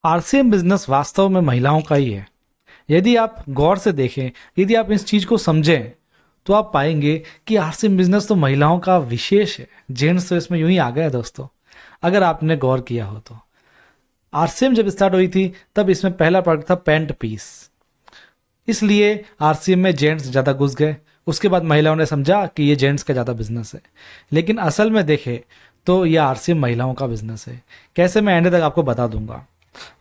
RCM business वास्तव में महिलाओं का ही है। यदि आप गौर से देखें, यदि आप इस चीज़ को समझें, तो आप पाएंगे कि आरसीएम बिजनेस तो महिलाओं का विशेष है। जेंट्स तो इसमें यूं ही आ गए दोस्तों, अगर आपने गौर किया हो तो। आरसीएम जब स्टार्ट हुई थी तब इसमें पहला प्रोडक्ट था पैंट पीस, इसलिए आरसीएम में जेंट्स ज़्यादा घुस गए। उसके बाद महिलाओं ने समझा कि ये जेंट्स का ज़्यादा बिजनेस है, लेकिन असल में देखें तो ये आरसीएम महिलाओं का बिजनेस है। कैसे, मैं एंड तक आपको बता दूंगा।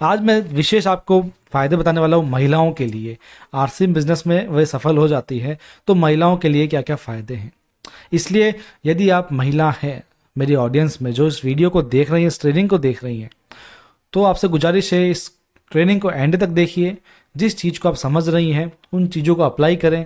आज मैं विशेष आपको फायदे बताने वाला हूँ महिलाओं के लिए। आरसीएम बिजनेस में वे सफल हो जाती है तो महिलाओं के लिए क्या क्या फ़ायदे हैं। इसलिए यदि आप महिला हैं, मेरी ऑडियंस में जो इस वीडियो को देख रही हैं, इस ट्रेनिंग को देख रही हैं, तो आपसे गुजारिश है इस ट्रेनिंग को एंड तक देखिए। जिस चीज़ को आप समझ रही हैं उन चीज़ों को अप्लाई करें,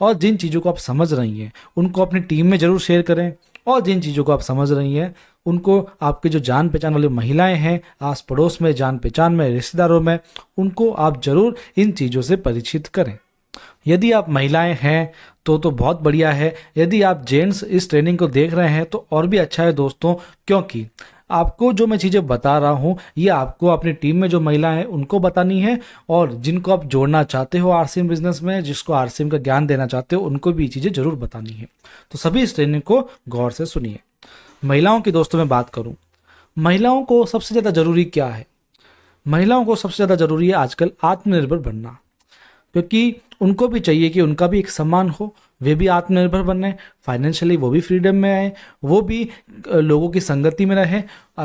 और जिन चीज़ों को आप समझ रही हैं उनको अपनी टीम में ज़रूर शेयर करें, और जिन चीज़ों को आप समझ रही हैं उनको आपके जो जान पहचान वाली महिलाएं हैं, आस पड़ोस में, जान पहचान में, रिश्तेदारों में, उनको आप ज़रूर इन चीज़ों से परिचित करें। यदि आप महिलाएं हैं तो बहुत बढ़िया है। यदि आप जेंट्स इस ट्रेनिंग को देख रहे हैं तो और भी अच्छा है दोस्तों, क्योंकि आपको जो मैं चीज़ें बता रहा हूँ ये आपको अपनी टीम में जो महिला है उनको बतानी है, और जिनको आप जोड़ना चाहते हो आरसीएम बिजनेस में, जिसको आरसीएम का ज्ञान देना चाहते हो, उनको भी ये चीज़ें जरूर बतानी है। तो सभी इस ट्रेनिंग को गौर से सुनिए। महिलाओं की दोस्तों मैं बात करूँ, महिलाओं को सबसे ज़्यादा ज़रूरी क्या है? महिलाओं को सबसे ज़्यादा ज़रूरी है आजकल आत्मनिर्भर बनना, क्योंकि उनको भी चाहिए कि उनका भी एक सम्मान हो, वे भी आत्मनिर्भर बने, फाइनेंशियली वो भी फ्रीडम में आए, वो भी लोगों की संगति में रहे,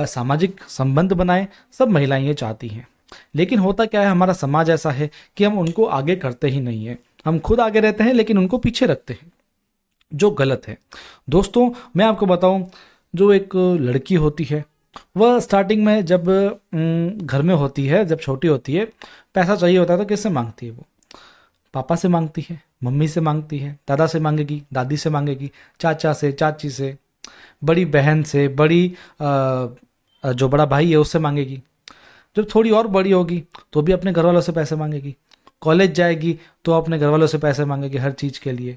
सामाजिक संबंध बनाए। सब महिलाएं ये चाहती हैं। लेकिन होता क्या है, हमारा समाज ऐसा है कि हम उनको आगे करते ही नहीं है। हम खुद आगे रहते हैं लेकिन उनको पीछे रखते हैं, जो गलत है। दोस्तों मैं आपको बताऊं, जो एक लड़की होती है वह स्टार्टिंग में जब घर में होती है, जब छोटी होती है, पैसा चाहिए होता है तो किससे मांगती है? वो पापा से मांगती है, मम्मी से मांगती है, दादा से मांगेगी, दादी से मांगेगी, चाचा से, चाची से, बड़ी बहन से, जो बड़ा भाई है उससे मांगेगी। जब थोड़ी और बड़ी होगी तो भी अपने घर वालों से पैसे मांगेगी। कॉलेज जाएगी तो अपने घर वालों से पैसे मांगेगी हर चीज़ के लिए।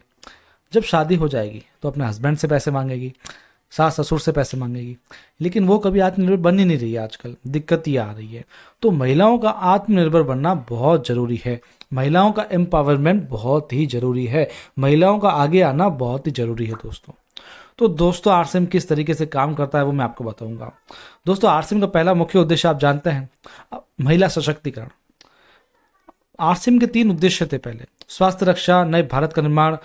जब शादी हो जाएगी तो अपने हस्बैंड से पैसे मांगेगी, सास ससुर से पैसे मांगेगी। लेकिन वो कभी आत्मनिर्भर बन ही नहीं रही है। आजकल दिक्कत ये आ रही है। तो महिलाओं का आत्मनिर्भर बनना बहुत ज़रूरी है। महिलाओं का एम्पावरमेंट बहुत ही ज़रूरी है। महिलाओं का आगे आना बहुत ही ज़रूरी है दोस्तों। तो दोस्तों आरसीएम किस तरीके से काम करता है वो मैं आपको बताऊंगा। दोस्तों आरसीएम का पहला मुख्य उद्देश्य आप जानते हैं, महिला सशक्तिकरण। आरसीएम के 3 उद्देश्य थे पहले, स्वास्थ्य रक्षा, नए भारत का निर्माण,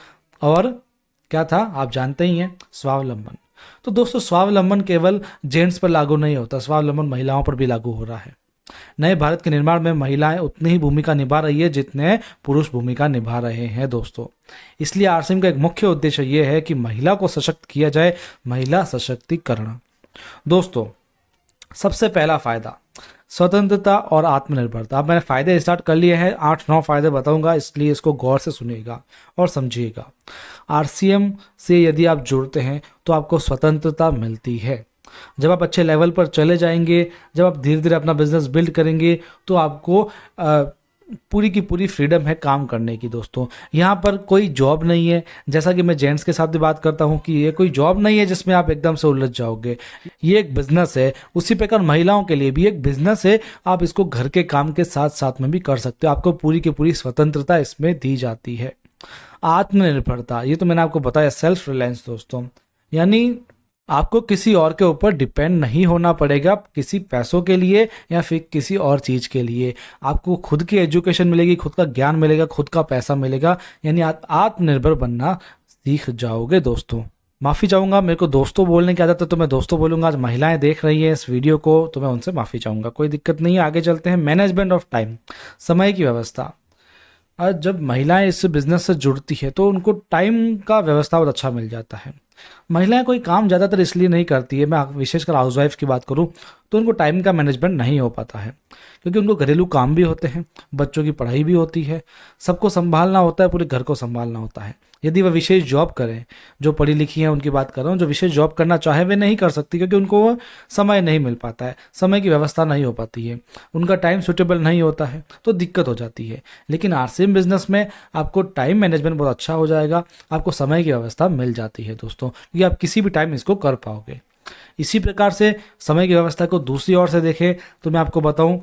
और क्या था आप जानते ही हैं, स्वावलंबन। तो दोस्तों स्वावलंबन केवल जेंट्स पर लागू नहीं होता, स्वावलंबन महिलाओं पर भी लागू हो रहा है। नए भारत के निर्माण में महिलाएं उतनी ही भूमिका निभा रही है जितने पुरुष भूमिका निभा रहे हैं दोस्तों। इसलिए आरसीएम का एक मुख्य उद्देश्य यह है कि महिला को सशक्त किया जाए, महिला सशक्तिकरण। दोस्तों सबसे पहला फायदा स्वतंत्रता और आत्मनिर्भरता। अब मैंने फायदे स्टार्ट कर लिए हैं, 8-9 फायदे बताऊंगा, इसलिए इसको गौर से सुनिएगा और समझिएगा। आरसीएम से यदि आप जुड़ते हैं तो आपको स्वतंत्रता मिलती है। जब आप अच्छे लेवल पर चले जाएंगे, जब आप धीरे धीरे अपना बिजनेस बिल्ड करेंगे तो आपको पूरी की पूरी फ्रीडम है काम करने की। दोस्तों यहाँ पर कोई जॉब नहीं है, जैसा कि मैं जेंट्स के साथ भी बात करता हूँ कि ये कोई जॉब नहीं है जिसमें आप एकदम से उलझ जाओगे। ये एक बिजनेस है। उसी प्रकार महिलाओं के लिए भी एक बिजनेस है। आप इसको घर के काम के साथ साथ में भी कर सकते हो। आपको पूरी की पूरी स्वतंत्रता इसमें दी जाती है। आत्मनिर्भरता, ये तो मैंने आपको बताया, सेल्फ रिलायंस दोस्तों, यानी आपको किसी और के ऊपर डिपेंड नहीं होना पड़ेगा किसी पैसों के लिए या फिर किसी और चीज़ के लिए। आपको खुद की एजुकेशन मिलेगी, खुद का ज्ञान मिलेगा, खुद का पैसा मिलेगा, यानी आप आत्मनिर्भर बनना सीख जाओगे दोस्तों। माफ़ी चाहूँगा, मेरे को दोस्तों बोलने की आदत है तो मैं दोस्तों बोलूँगा। आज महिलाएं देख रही हैं इस वीडियो को तो मैं उनसे माफ़ी चाहूँगा, कोई दिक्कत नहीं है। आगे चलते हैं। मैनेजमेंट ऑफ टाइम, समय की व्यवस्था। आज जब महिलाएं इस बिजनेस से जुड़ती है तो उनको टाइम का व्यवस्था बहुत अच्छा मिल जाता है। महिलाएं कोई काम ज़्यादातर इसलिए नहीं करती है, मैं विशेषकर हाउसवाइफ की बात करूं तो उनको टाइम का मैनेजमेंट नहीं हो पाता है, क्योंकि उनको घरेलू काम भी होते हैं, बच्चों की पढ़ाई भी होती है, सबको संभालना होता है, पूरे घर को संभालना होता है। यदि वह विशेष जॉब करें, जो पढ़ी लिखी हैं उनकी बात कर रहा हूँ, जो विशेष जॉब करना चाहे वे नहीं कर सकती, क्योंकि उनको वो समय नहीं मिल पाता है, समय की व्यवस्था नहीं हो पाती है, उनका टाइम सुटेबल नहीं होता है, तो दिक्कत हो जाती है। लेकिन आरसीएम बिजनेस में आपको टाइम मैनेजमेंट बहुत अच्छा हो जाएगा, आपको समय की व्यवस्था मिल जाती है दोस्तों, क्योंकि आप किसी भी टाइम इसको कर पाओगे। इसी प्रकार से समय की व्यवस्था को दूसरी ओर से देखें तो मैं आपको बताऊं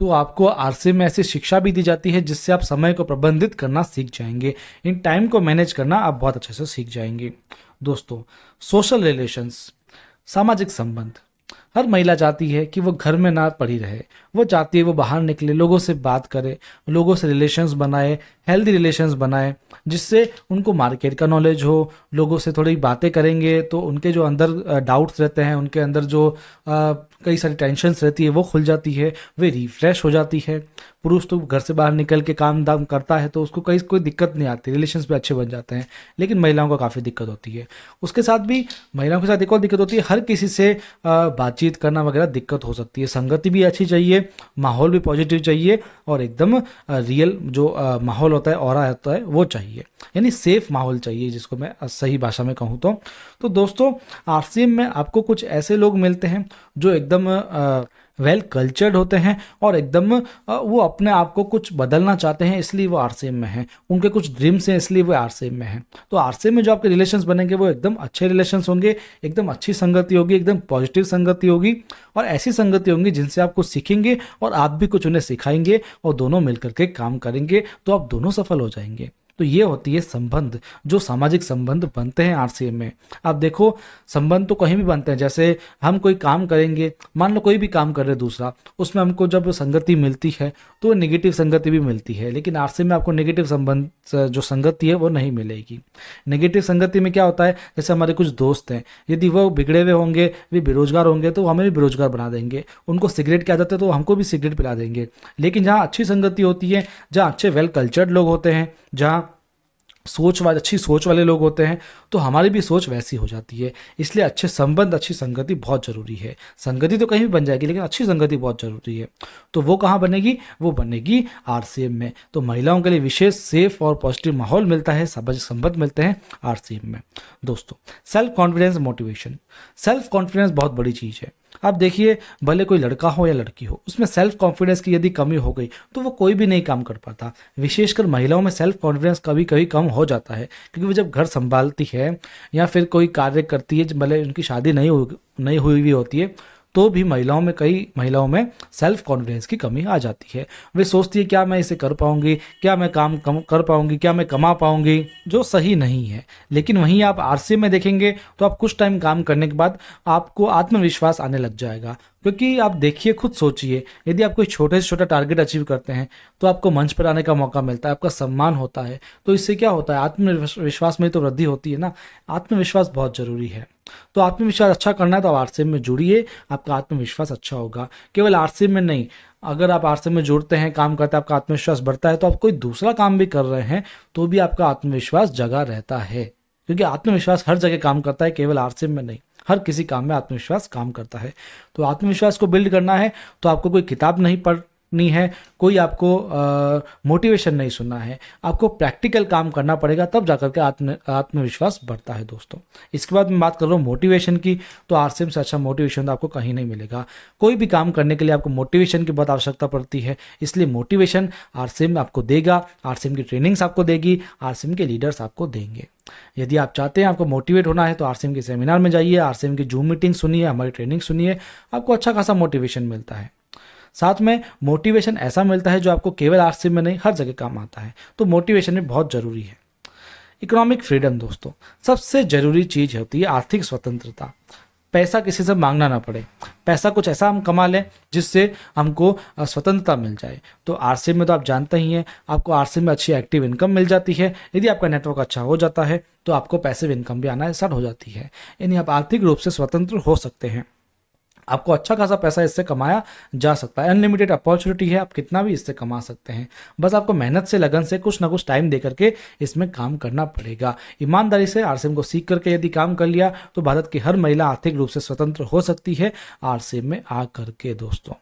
तो आपको आरसीएम में ऐसी शिक्षा भी दी जाती है जिससे आप समय को प्रबंधित करना सीख जाएंगे, इन टाइम को मैनेज करना आप बहुत अच्छे से सीख जाएंगे। दोस्तों, सोशल रिलेशंस, सामाजिक संबंध। हर महिला चाहती है कि वो घर में ना पड़ी रहे, वो चाहती है वो बाहर निकले, लोगों से बात करे, लोगों से रिलेशंस बनाए, हेल्दी रिलेशंस बनाए, जिससे उनको मार्केट का नॉलेज हो, लोगों से थोड़ी बातें करेंगे तो उनके जो अंदर डाउट्स रहते हैं, उनके अंदर जो कई सारी टेंशन्स रहती है वो खुल जाती है, वे रिफ्रेश हो जाती है। पुरुष तो घर से बाहर निकल के काम दाम करता है तो उसको कोई दिक्कत नहीं आती, रिलेशंस भी अच्छे बन जाते हैं, लेकिन महिलाओं को काफ़ी दिक्कत होती है। उसके साथ भी महिलाओं के साथ एक और दिक्कत होती है, हर किसी से बातचीत करना वगैरह दिक्कत हो सकती है। संगति भी अच्छी चाहिए, माहौल भी पॉजिटिव चाहिए और एकदम रियल जो माहौल होता है, ऑरा होता है, वो चाहिए, यानी सेफ माहौल चाहिए, जिसको मैं सही भाषा में कहूँ तो दोस्तों, आरसीएम में आपको कुछ ऐसे लोग मिलते हैं जो एकदम वेल कल्चर्ड होते हैं और एकदम वो अपने आप को कुछ बदलना चाहते हैं, इसलिए वो आरसीएम में हैं। उनके कुछ ड्रीम्स हैं, इसलिए वो आरसीएम में हैं। तो आरसीएम में जो आपके रिलेशंस बनेंगे वो एकदम अच्छे रिलेशंस होंगे, एकदम अच्छी संगति होगी, एकदम पॉजिटिव संगति होगी और ऐसी संगति होंगी जिनसे आप कुछ सीखेंगे और आप भी कुछ उन्हें सिखाएंगे और दोनों मिलकर के काम करेंगे तो आप दोनों सफल हो जाएंगे। तो ये होती है संबंध, जो सामाजिक संबंध बनते हैं आरसीएम में। आप देखो, संबंध तो कहीं भी बनते हैं, जैसे हम कोई काम करेंगे, मान लो कोई भी काम कर रहे दूसरा, उसमें हमको जब संगति मिलती है तो नेगेटिव संगति भी मिलती है, लेकिन आरसीएम में आपको नेगेटिव संबंध जो संगति है वो नहीं मिलेगी। नेगेटिव संगति में क्या होता है, जैसे हमारे कुछ दोस्त हैं, यदि वो बिगड़े हुए होंगे, वे बेरोजगार होंगे तो हमें भी बेरोजगार बना देंगे, उनको सिगरेट की आदत है तो हमको भी सिगरेट पिला देंगे। लेकिन जहाँ अच्छी संगति होती है, जहाँ अच्छे वेल कल्चर्ड लोग होते हैं, जहाँ अच्छी सोच वाले लोग होते हैं, तो हमारी भी सोच वैसी हो जाती है। इसलिए अच्छे संबंध, अच्छी संगति बहुत जरूरी है। संगति तो कहीं भी बन जाएगी, लेकिन अच्छी संगति बहुत जरूरी है। तो वो कहाँ बनेगी? वो बनेगी आरसीएम में। तो महिलाओं के लिए विशेष सेफ और पॉजिटिव माहौल मिलता है, सामाजिक संबंध मिलते हैं आरसीएम में। दोस्तों, self confidence, motivation. Self confidence बहुत बड़ी चीज़ है। आप देखिए, भले कोई लड़का हो या लड़की हो, उसमें सेल्फ कॉन्फिडेंस की यदि कमी हो गई तो वो कोई भी नहीं काम कर पाता। विशेषकर महिलाओं में सेल्फ कॉन्फिडेंस कभी कभी कम हो जाता है, क्योंकि वो जब घर संभालती है या फिर कोई कार्य करती है, भले उनकी शादी नहीं हुई भी होती है, तो भी कई महिलाओं में सेल्फ कॉन्फिडेंस की कमी आ जाती है। वे सोचती है, क्या मैं इसे कर पाऊंगी, क्या मैं काम कर पाऊंगी, क्या मैं कमा पाऊंगी, जो सही नहीं है। लेकिन वहीं आप आरसीएम में देखेंगे तो आप कुछ टाइम काम करने के बाद आपको आत्मविश्वास आने लग जाएगा। क्योंकि आप देखिए, खुद सोचिए, यदि आप कोई छोटे से छोटा टारगेट अचीव करते हैं तो आपको मंच पर आने का मौका मिलता है, आपका सम्मान होता है, तो इससे क्या होता है, आत्मविश्वास में तो वृद्धि होती है ना। आत्मविश्वास बहुत जरूरी है। तो आत्मविश्वास अच्छा करना है तो आप आरसीएम में जुड़िए, आपका आत्मविश्वास अच्छा होगा। केवल आरसीएम में नहीं, अगर आप आरसीएम में जुड़ते हैं, काम करते हैं, आपका आत्मविश्वास बढ़ता है, तो आप कोई दूसरा काम भी कर रहे हैं तो भी आपका आत्मविश्वास जगा रहता है। क्योंकि आत्मविश्वास हर जगह काम करता है, केवल आरसीएम में नहीं, हर किसी काम में आत्मविश्वास काम करता है। तो आत्मविश्वास को बिल्ड करना है तो आपको कोई किताब नहीं पढ़नी है, कोई आपको मोटिवेशन नहीं सुनना है, आपको प्रैक्टिकल काम करना पड़ेगा, तब जाकर के आत्मविश्वास बढ़ता है। दोस्तों, इसके बाद मैं बात कर रहा हूँ मोटिवेशन की, तो आरसीएम से अच्छा मोटिवेशन तो आपको कहीं नहीं मिलेगा। कोई भी काम करने के लिए आपको मोटिवेशन की बहुत आवश्यकता पड़ती है, इसलिए मोटिवेशन आरसीएम आपको देगा, आरसीएम की ट्रेनिंग्स आपको देगी, आरसीएम के लीडर्स आपको देंगे। यदि आप चाहते हैं आपको मोटिवेट होना है तो आरसीएम के सेमिनार में जाइए, आरसीएम की जूम मीटिंग सुनिए, हमारी ट्रेनिंग सुनिए, आपको अच्छा खासा मोटिवेशन मिलता है। साथ में मोटिवेशन ऐसा मिलता है जो आपको केवल आरसीएम में नहीं, हर जगह काम आता है। तो मोटिवेशन भी बहुत जरूरी है। इकोनॉमिक फ्रीडम, दोस्तों, सबसे जरूरी चीज होती है आर्थिक स्वतंत्रता। पैसा किसी से मांगना ना पड़े, पैसा कुछ ऐसा हम कमा लें जिससे हमको स्वतंत्रता मिल जाए। तो आरसीएम में तो आप जानते ही हैं, आपको आरसीएम में अच्छी एक्टिव इनकम मिल जाती है। यदि आपका नेटवर्क अच्छा हो जाता है तो आपको पैसिव इनकम भी आना स्टार्ट हो जाती है, यानी आप आर्थिक रूप से स्वतंत्र हो सकते हैं। आपको अच्छा खासा पैसा इससे कमाया जा सकता है, अनलिमिटेड अपॉर्चुनिटी है, आप कितना भी इससे कमा सकते हैं। बस आपको मेहनत से, लगन से, कुछ ना कुछ टाइम दे करके इसमें काम करना पड़ेगा। ईमानदारी से आरसीएम को सीख करके यदि काम कर लिया तो भारत की हर महिला आर्थिक रूप से स्वतंत्र हो सकती है आरसीएम में आ करके। दोस्तों,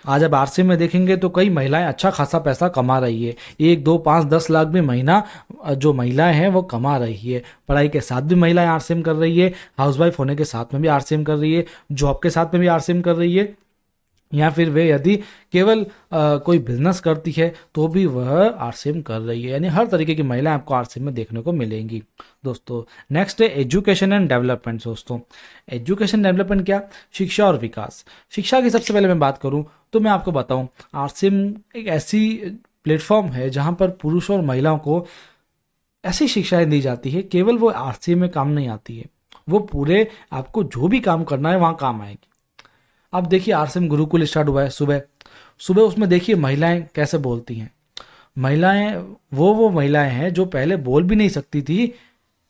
आज अब आरसीएम में देखेंगे तो कई महिलाएं अच्छा खासा पैसा कमा रही है, 1, 2, 5, 10 लाख भी महीना जो महिलाएं हैं वो कमा रही है। पढ़ाई के साथ भी महिलाएं आरसीएम कर रही है, हाउसवाइफ होने के साथ में भी आरसीएम कर रही है, जॉब के साथ में भी आरसीएम कर रही है। या फिर वे यदि केवल कोई बिजनेस करती है तो भी वह आरसीएम कर रही है। यानी हर तरीके की महिलाएं आपको आरसीएम में देखने को मिलेंगी। दोस्तों नेक्स्ट है एजुकेशन एंड डेवलपमेंट। दोस्तों एजुकेशन डेवलपमेंट क्या? शिक्षा और विकास। शिक्षा की सबसे पहले मैं बात करूं तो मैं आपको बताऊं, आरसीएम एक ऐसी प्लेटफॉर्म है जहां पर पुरुषों और महिलाओं को ऐसी शिक्षाएं दी जाती है, केवल वो आरसीएम में काम नहीं आती है, वो पूरे आपको जो भी काम करना है वहां काम आएगी। अब देखिए आरसीएम गुरुकुल स्टार्ट हुआ है सुबह सुबह, उसमें देखिए महिलाएं कैसे बोलती हैं। महिलाएं वो महिलाएं हैं जो पहले बोल भी नहीं सकती थी,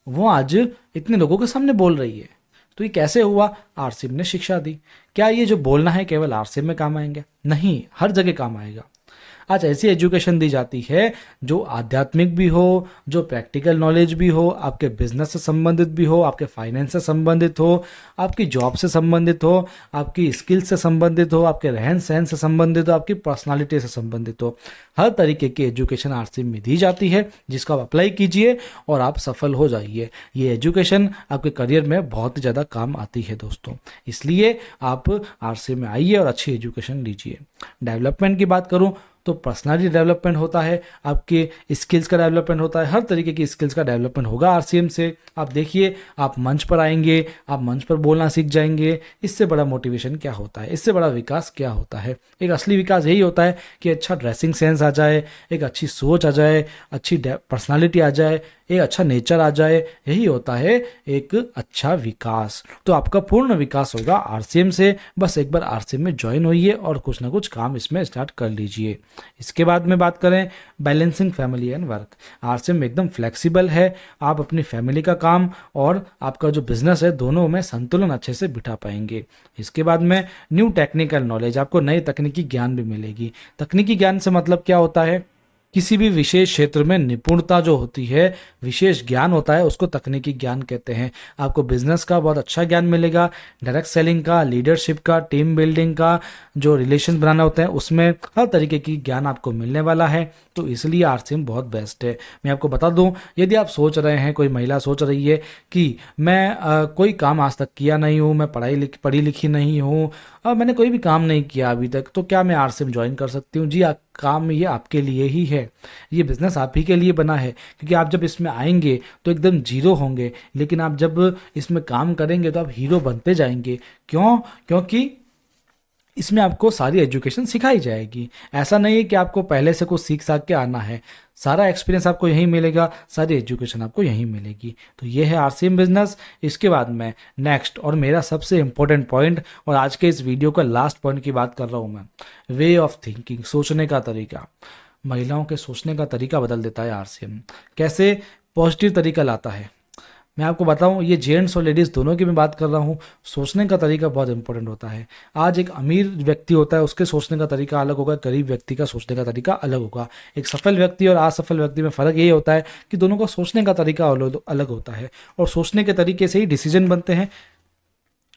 वो आज इतने लोगों के सामने बोल रही है। तो ये कैसे हुआ? आरसीएम ने शिक्षा दी। क्या ये जो बोलना है केवल आरसीएम में काम आएंगे? नहीं, हर जगह काम आएगा। आज ऐसी एजुकेशन दी जाती है जो आध्यात्मिक भी हो, जो प्रैक्टिकल नॉलेज भी हो, आपके बिजनेस से संबंधित भी हो, आपके फाइनेंस से संबंधित हो, आपकी जॉब से संबंधित हो, आपकी स्किल से संबंधित हो, आपके रहन सहन से संबंधित हो, आपकी पर्सनालिटी से संबंधित हो। हर तरीके की एजुकेशन आरसीएम में दी जाती है, जिसका आप अप्लाई कीजिए और आप सफल हो जाइए। ये एजुकेशन आपके करियर में बहुत ही ज़्यादा काम आती है दोस्तों, इसलिए आप आरसीएम में आइए और अच्छी एजुकेशन लीजिए। डेवलपमेंट की बात करूं तो पर्सनालिटी डेवलपमेंट होता है, आपके स्किल्स का डेवलपमेंट होता है, हर तरीके की स्किल्स का डेवलपमेंट होगा आरसीएम से। आप देखिए, आप मंच पर आएंगे, आप मंच पर बोलना सीख जाएंगे। इससे बड़ा मोटिवेशन क्या होता है? इससे बड़ा विकास क्या होता है? एक असली विकास यही होता है कि अच्छा ड्रेसिंग सेंस आ जाए, एक अच्छी सोच आ जाए, अच्छी पर्सनालिटी आ जाए, एक अच्छा नेचर आ जाए। यही होता है एक अच्छा विकास। तो आपका पूर्ण विकास होगा आरसीएम से। बस एक बार आरसीएम में ज्वाइन होइए और कुछ ना कुछ काम इसमें स्टार्ट कर लीजिए। इसके बाद में बात करें balancing family and work. RCM एकदम फ्लेक्सिबल है, आप अपनी फैमिली का काम और आपका जो बिजनेस है दोनों में संतुलन अच्छे से बिठा पाएंगे। इसके बाद में न्यू टेक्निकल नॉलेज, आपको नई तकनीकी ज्ञान भी मिलेगी। तकनीकी ज्ञान से मतलब क्या होता है? किसी भी विशेष क्षेत्र में निपुणता जो होती है, विशेष ज्ञान होता है, उसको तकनीकी ज्ञान कहते हैं। आपको बिजनेस का बहुत अच्छा ज्ञान मिलेगा, डायरेक्ट सेलिंग का, लीडरशिप का, टीम बिल्डिंग का, जो रिलेशन बनाना होता है उसमें हर तरीके की ज्ञान आपको मिलने वाला है। तो इसलिए आरसीएम बहुत बेस्ट है। मैं आपको बता दूं, यदि आप सोच रहे हैं, कोई महिला सोच रही है कि मैं कोई काम आज तक किया नहीं हूँ, मैं पढ़ी लिखी नहीं हूँ, मैंने कोई भी काम नहीं किया अभी तक, तो क्या मैं आरसीएम ज्वाइन कर सकती हूँ? जी, काम ये आपके लिए ही है, ये बिजनेस आप ही के लिए बना है। क्योंकि आप जब इसमें आएंगे तो एकदम जीरो होंगे, लेकिन आप जब इसमें काम करेंगे तो आप हीरो बनते जाएंगे। क्यों? क्योंकि इसमें आपको सारी एजुकेशन सिखाई जाएगी। ऐसा नहीं है कि आपको पहले से कुछ सीख के आना है, सारा एक्सपीरियंस आपको यहीं मिलेगा, सारी एजुकेशन आपको यहीं मिलेगी। तो ये है आरसीएम बिजनेस। इसके बाद में नेक्स्ट और मेरा सबसे इंपॉर्टेंट पॉइंट, और आज के इस वीडियो का लास्ट पॉइंट की बात कर रहा हूं मैं, वे ऑफ थिंकिंग, सोचने का तरीका। महिलाओं के सोचने का तरीका बदल देता है आरसीएम। कैसे? पॉजिटिव तरीका लाता है। मैं आपको बताऊं, ये जेंट्स और लेडीज़ दोनों की मैं बात कर रहा हूं। सोचने का तरीका बहुत इंपॉर्टेंट होता है। आज एक अमीर व्यक्ति होता है, उसके सोचने का तरीका अलग होगा, गरीब व्यक्ति का सोचने का तरीका अलग होगा। एक सफल व्यक्ति और असफल व्यक्ति में फ़र्क यही होता है कि दोनों का सोचने का तरीका अलग होता है, और सोचने के तरीके से ही डिसीजन बनते हैं,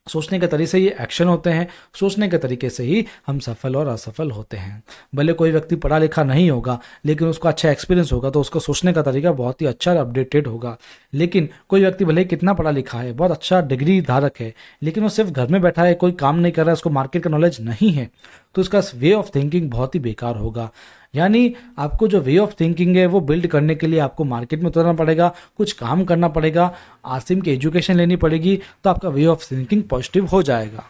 सोचने के तरीके से ही एक्शन होते हैं, सोचने के तरीके से ही हम सफल और असफल होते हैं। भले कोई व्यक्ति पढ़ा लिखा नहीं होगा, लेकिन उसका अच्छा एक्सपीरियंस होगा, तो उसका सोचने का तरीका बहुत ही अच्छा और अपडेटेड होगा। लेकिन कोई व्यक्ति भले कितना पढ़ा लिखा है, बहुत अच्छा डिग्री धारक है, लेकिन वो सिर्फ घर में बैठा है, कोई काम नहीं कर रहा है, उसको मार्केट का नॉलेज नहीं है, तो उसका वे ऑफ थिंकिंग बहुत ही बेकार होगा। यानी आपको जो वे ऑफ थिंकिंग है वो बिल्ड करने के लिए आपको मार्केट में उतरना पड़ेगा, कुछ काम करना पड़ेगा, आरसीएम की एजुकेशन लेनी पड़ेगी, तो आपका वे ऑफ थिंकिंग पॉजिटिव हो जाएगा।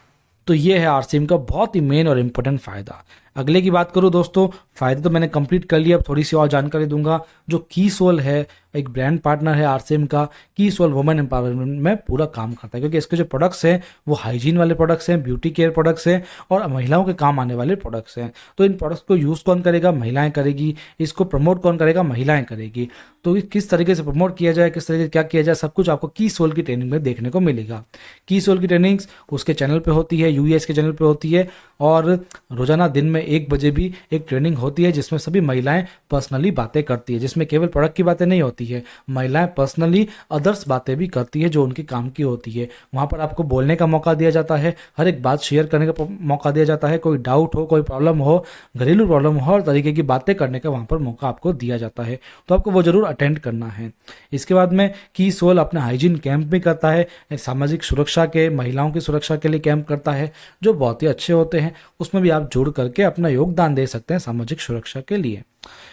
तो ये है आरसीएम का बहुत ही मेन और इम्पोर्टेंट फ़ायदा। अगले की बात करूँ दोस्तों, फ़ायदे तो मैंने कंप्लीट कर लिया, अब थोड़ी सी और जानकारी दूंगा। जो की सोल है, एक ब्रांड पार्टनर है आरसीएम का, की सोल वुमेन एम्पावरमेंट में पूरा काम करता है, क्योंकि इसके जो प्रोडक्ट्स हैं वो हाइजीन वाले प्रोडक्ट्स हैं, ब्यूटी केयर प्रोडक्ट्स हैं और महिलाओं के काम आने वाले प्रोडक्ट्स हैं। तो इन प्रोडक्ट्स को यूज़ कौन करेगा? महिलाएं करेगी। इसको प्रमोट कौन करेगा? महिलाएं करेगी। तो किस तरीके से प्रमोट किया जाए, किस तरीके से क्या किया जाए, सब कुछ आपको की सोल की ट्रेनिंग में देखने को मिलेगा। की सोल की ट्रेनिंग्स उसके चैनल पर होती है, यूएस के चैनल पर होती है, और रोजाना दिन में 1 बजे भी एक ट्रेनिंग होती है जिसमें सभी महिलाएं पर्सनली बातें करती है, जिसमें केवल प्रोडक्ट की बातें नहीं होती है, महिलाएं पर्सनली अदर्स बातें भी करती है जो उनके काम की होती है। वहाँ पर आपको बोलने का मौका दिया जाता है, हर एक बात शेयर करने का मौका दिया जाता है, कोई डाउट हो, कोई प्रॉब्लम हो, घरेलू प्रॉब्लम हो, हर तरीके की बातें करने का वहाँ पर मौका आपको दिया जाता है। तो आपको वो जरूर अटेंड करना है। इसके बाद में की सोल अपना हाइजीन कैंप भी करता है, सामाजिक सुरक्षा के, महिलाओं की सुरक्षा के लिए कैंप करता है जो बहुत ही अच्छे होते हैं। उसमें भी आप जुड़ करके अपना योगदान दे सकते हैं सामाजिक सुरक्षा के लिए।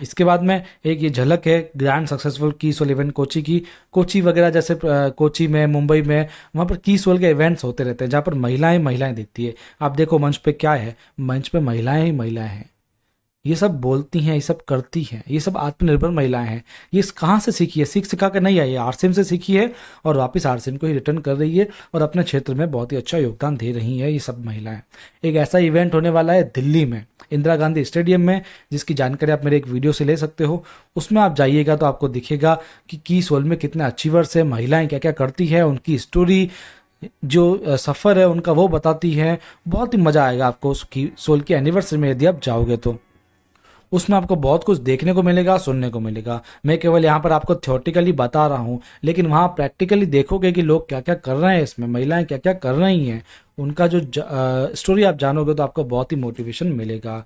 इसके बाद में एक ये झलक है ग्रैंड सक्सेसफुल की सोल इवेंट कोची की। कोची वगैरह जैसे कोची में, मुंबई में, वहाँ पर की सोल के इवेंट्स होते रहते हैं जहाँ पर महिलाएं दिखती है। आप देखो मंच पे क्या है, मंच पे महिलाएं ही महिलाएं हैं, ये सब बोलती हैं, ये सब करती हैं, ये सब आत्मनिर्भर महिलाएं हैं। ये कहाँ से सीखी है? सीख सिखा कर नहीं आई है, आरसीएम से सीखी है और वापस आरसीएम को ही रिटर्न कर रही है और अपने क्षेत्र में बहुत ही अच्छा योगदान दे रही है ये सब महिलाएं। एक ऐसा इवेंट होने वाला है दिल्ली में, इंदिरा गांधी स्टेडियम में, जिसकी जानकारी आप मेरे एक वीडियो से ले सकते हो। उसमें आप जाइएगा तो आपको दिखेगा कि की सोल में कितने अचीवर्स है, महिलाएं क्या क्या करती है, उनकी स्टोरी, जो सफ़र है उनका वो बताती है। बहुत ही मज़ा आएगा आपको उस की सोल की एनिवर्सरी में यदि आप जाओगे तो। उसमें आपको बहुत कुछ देखने को मिलेगा, सुनने को मिलेगा। मैं केवल यहाँ पर आपको थ्योरेटिकली बता रहा हूँ, लेकिन वहाँ प्रैक्टिकली देखोगे कि लोग क्या क्या कर रहे हैं, इसमें महिलाएं क्या क्या कर रही हैं, उनका जो स्टोरी आप जानोगे तो आपको बहुत ही मोटिवेशन मिलेगा।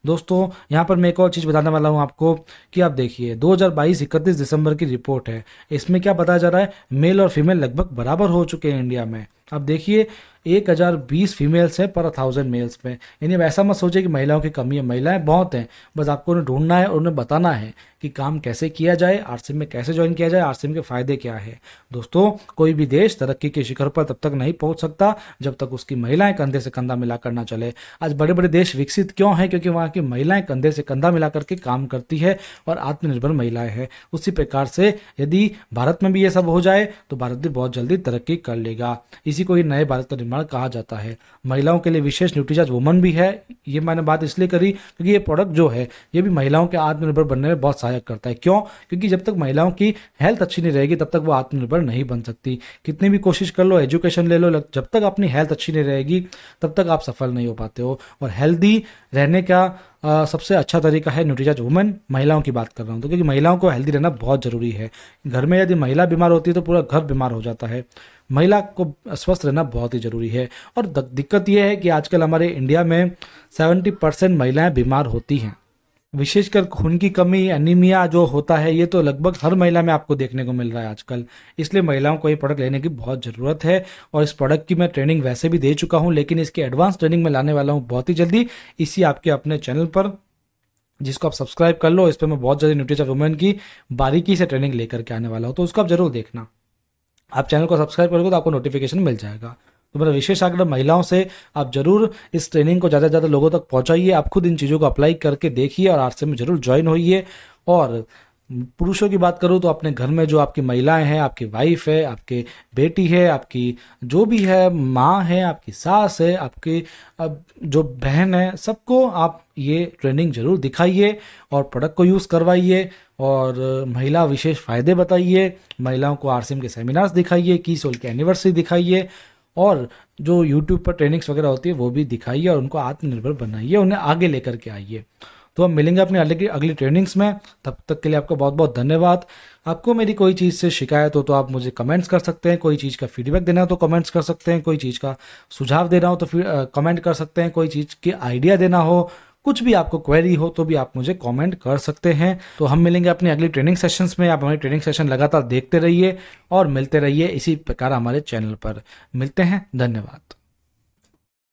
दोस्तों यहाँ पर मैं एक और चीज़ बताने वाला हूँ आपको कि आप देखिए 2022 31 दिसंबर की रिपोर्ट है। इसमें क्या बताया जा रहा है, मेल और फीमेल लगभग बराबर हो चुके हैं इंडिया में। अब देखिए 1020 फीमेल्स है पर 1000 मेल्स में। यानी अब ऐसा मत सोचिए कि महिलाओं की कमी है, महिलाएं बहुत हैं, बस आपको उन्हें ढूंढना है और उन्हें बताना है कि काम कैसे किया जाए, आरसीएम में कैसे ज्वाइन किया जाए, आरसीएम के फायदे क्या है। दोस्तों कोई भी देश तरक्की के शिखर पर तब तक नहीं पहुंच सकता जब तक उसकी महिलाएं कंधे से कंधा मिलाकर ना चले। आज बड़े बड़े देश विकसित क्यों हैं? क्योंकि वहाँ की महिलाएं कंधे से कंधा मिलाकर के काम करती है और आत्मनिर्भर महिलाएं हैं। उसी प्रकार से यदि भारत में भी ये सब हो जाए तो भारत भी बहुत जल्दी तरक्की कर लेगा। इसी को ही नए भारत का निर्माण कहा जाता है। महिलाओं के लिए विशेष न्यूट्रीचार्ज वुमन भी है। ये मैंने बात इसलिए करी क्योंकि ये प्रोडक्ट जो है ये भी महिलाओं के आत्मनिर्भर बनने में बहुत सहायक करता है। क्यों? क्योंकि जब तक महिलाओं की हेल्थ अच्छी नहीं रहेगी तब तक वो आत्मनिर्भर नहीं बन सकती। कितनी भी कोशिश कर लो, एजुकेशन ले लो, जब तक अपनी हेल्थ अच्छी नहीं रहेगी तब तक आप सफल नहीं हो पाते हो। और हेल्दी रहने का सबसे अच्छा तरीका है न्यूट्रीचार्ज वुमेन। महिलाओं की बात कर रहा हूँ तो, क्योंकि महिलाओं को हेल्दी रहना बहुत जरूरी है। घर में यदि महिला बीमार होती है तो पूरा घर बीमार हो जाता है। महिला को स्वस्थ रहना बहुत ही जरूरी है। और दिक्कत यह है कि आजकल हमारे इंडिया में 70% महिलाएं बीमार होती हैं। विशेषकर खून की कमी, एनीमिया जो होता है, ये तो लगभग हर महिला में आपको देखने को मिल रहा है आजकल। इसलिए महिलाओं को ये प्रोडक्ट लेने की बहुत ज़रूरत है। और इस प्रोडक्ट की मैं ट्रेनिंग वैसे भी दे चुका हूँ, लेकिन इसकी एडवांस ट्रेनिंग में लाने वाला हूँ बहुत ही जल्दी इसी आपके अपने चैनल पर, जिसको आप सब्सक्राइब कर लो। इस पर मैं बहुत जल्दी न्यूट्रीचार्ज वुमेन की बारीकी से ट्रेनिंग लेकर के आने वाला हूँ, तो उसको आप जरूर देखना। आप चैनल को सब्सक्राइब करोगे तो आपको नोटिफिकेशन मिल जाएगा। तो मेरा विशेष आग्रह महिलाओं से, आप जरूर इस ट्रेनिंग को ज़्यादा से ज़्यादा लोगों तक पहुंचाइए। आप खुद इन चीज़ों को अप्लाई करके देखिए और आरसीएम में जरूर ज्वाइन होइए। और पुरुषों की बात करूँ तो अपने घर में जो आपकी महिलाएं हैं, आपकी वाइफ है, आपकी बेटी है, आपकी जो भी है, माँ है, आपकी सास है, आपकी जो बहन है, सबको आप ये ट्रेनिंग जरूर दिखाइए और प्रोडक्ट को यूज़ करवाइए और महिला विशेष फ़ायदे बताइए। महिलाओं को आरसीएम के सेमिनार्स दिखाइए, की सोल की एनिवर्सरी दिखाइए और जो यूट्यूब पर ट्रेनिंग्स वगैरह होती है वो भी दिखाइए और उनको आत्मनिर्भर बनाइए, उन्हें आगे लेकर के आइए। तो हम मिलेंगे अपनी अगली ट्रेनिंग्स में। तब तक के लिए आपको बहुत बहुत धन्यवाद। आपको मेरी कोई चीज़ से शिकायत हो तो आप मुझे कमेंट्स कर सकते हैं, कोई चीज़ का फीडबैक देना हो तो कमेंट्स कर सकते हैं, कोई चीज़ का सुझाव देना हो तो फिर कमेंट कर सकते हैं, कोई चीज़ की आइडिया देना हो, कुछ भी आपको क्वेरी हो तो भी आप मुझे कमेंट कर सकते हैं। तो हम मिलेंगे अपनी अगली ट्रेनिंग सेशंस में। आप हमारी ट्रेनिंग सेशन लगातार देखते रहिए और मिलते रहिए इसी प्रकार हमारे चैनल पर। मिलते हैं, धन्यवाद।